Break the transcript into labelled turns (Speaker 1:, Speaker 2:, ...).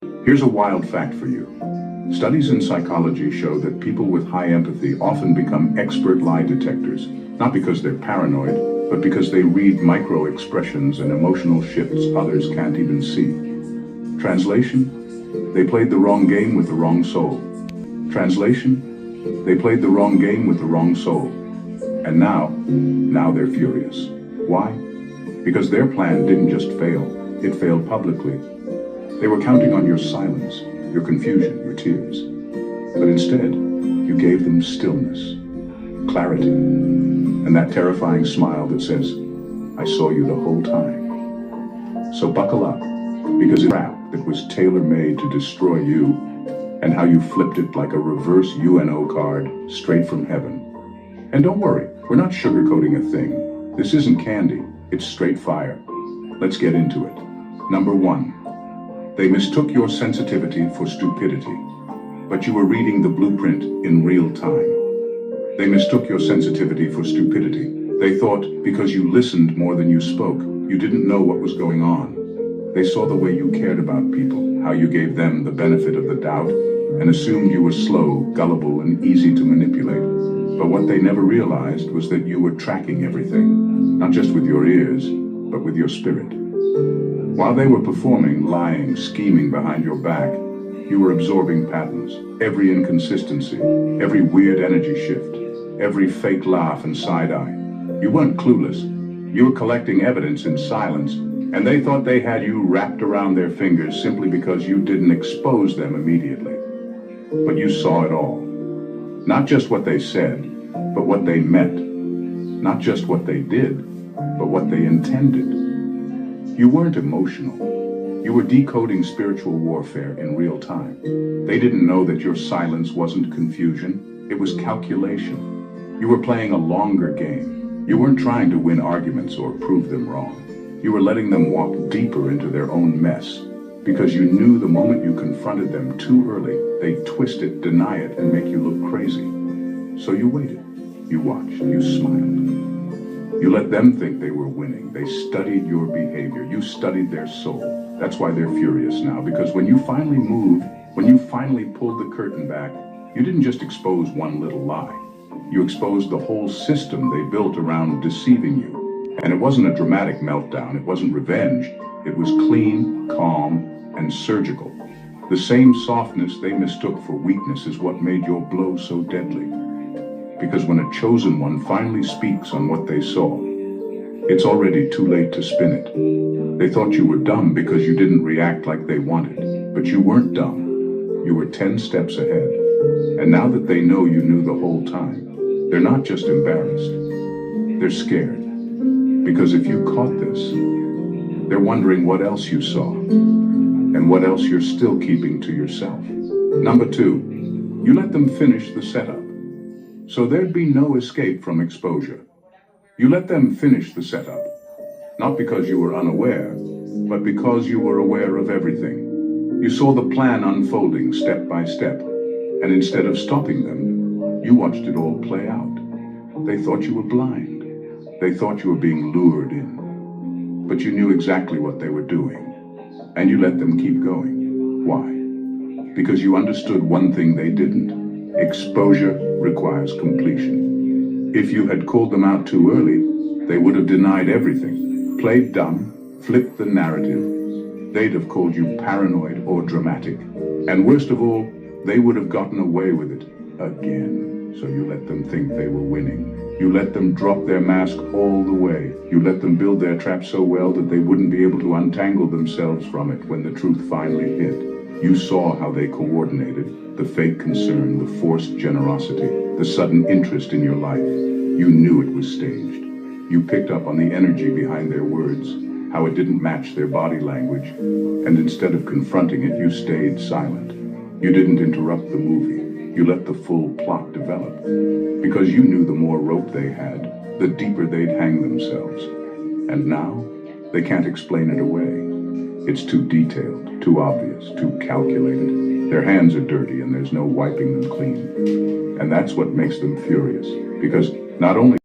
Speaker 1: Here's a wild fact for you. Studies in psychology show that people with high empathy often become expert lie detectors, not because they're paranoid, but because they read micro-expressions and emotional shifts others can't even see. Translation? They played the wrong game with the wrong soul. Translation? They played the wrong game with the wrong soul. And now they're furious. Why? Because their plan didn't just fail, it failed publicly. They were counting on your silence, your confusion, your tears. But instead, you gave them stillness, clarity, and that terrifying smile that says, I saw you the whole time. So buckle up, because it's a trap that was tailor-made to destroy you, and how you flipped it like a reverse UNO card straight from heaven. And don't worry, we're not sugarcoating a thing. This isn't candy, it's straight fire. Let's get into it. Number 1. They mistook your sensitivity for stupidity, but you were reading the blueprint in real time. They mistook your sensitivity for stupidity. They thought because you listened more than you spoke, you didn't know what was going on. They saw the way you cared about people, how you gave them the benefit of the doubt, and assumed you were slow, gullible, and easy to manipulate. But what they never realized was that you were tracking everything, not just with your ears, but with your spirit. While they were performing, lying, scheming behind your back, you were absorbing patterns, every inconsistency, every weird energy shift, every fake laugh and side-eye. You weren't clueless. You were collecting evidence in silence, and they thought they had you wrapped around their fingers simply because you didn't expose them immediately. But you saw it all. Not just what they said, but what they meant. Not just what they did, but what they intended. You weren't emotional. You were decoding spiritual warfare in real time. They didn't know that your silence wasn't confusion, it was calculation. You were playing a longer game. You weren't trying to win arguments or prove them wrong. You were letting them walk deeper into their own mess, because you knew the moment you confronted them too early, they'd twist it, deny it, and make you look crazy. So you waited. You watched. You smiled. You let them think they were winning. They studied your behavior. You studied their soul. That's why they're furious now, because when you finally moved, when you finally pulled the curtain back, you didn't just expose one little lie. You exposed the whole system they built around deceiving you. And it wasn't a dramatic meltdown. It wasn't revenge. It was clean, calm, and surgical. The same softness they mistook for weakness is what made your blow so deadly. Because when a chosen one finally speaks on what they saw, it's already too late to spin it. They thought you were dumb because you didn't react like they wanted, but you weren't dumb. You were 10 steps ahead. And now that they know you knew the whole time, they're not just embarrassed, they're scared. Because if you caught this, they're wondering what else you saw, and what else you're still keeping to yourself. Number 2, you let them finish the setup, so there'd be no escape from exposure. You let them finish the setup, not because you were unaware, but because you were aware of everything. You saw the plan unfolding step by step, and instead of stopping them, you watched it all play out. They thought you were blind. They thought you were being lured in. But you knew exactly what they were doing, and you let them keep going. Why? Because you understood one thing they didn't. Exposure requires completion. If you had called them out too early, they would have denied everything, played dumb, flipped the narrative. They'd have called you paranoid or dramatic. And worst of all, they would have gotten away with it again. So you let them think they were winning. You let them drop their mask all the way. You let them build their trap so well that they wouldn't be able to untangle themselves from it when the truth finally hit. You saw how they coordinated, the fake concern, the forced generosity, the sudden interest in your life. You knew it was staged. You picked up on the energy behind their words, how it didn't match their body language, and instead of confronting it, you stayed silent. You didn't interrupt the movie. You let the full plot develop, because you knew the more rope they had, the deeper they'd hang themselves. And now, they can't explain it away. It's too detailed, too obvious, too calculated. Their hands are dirty and there's no wiping them clean. And that's what makes them furious, because not only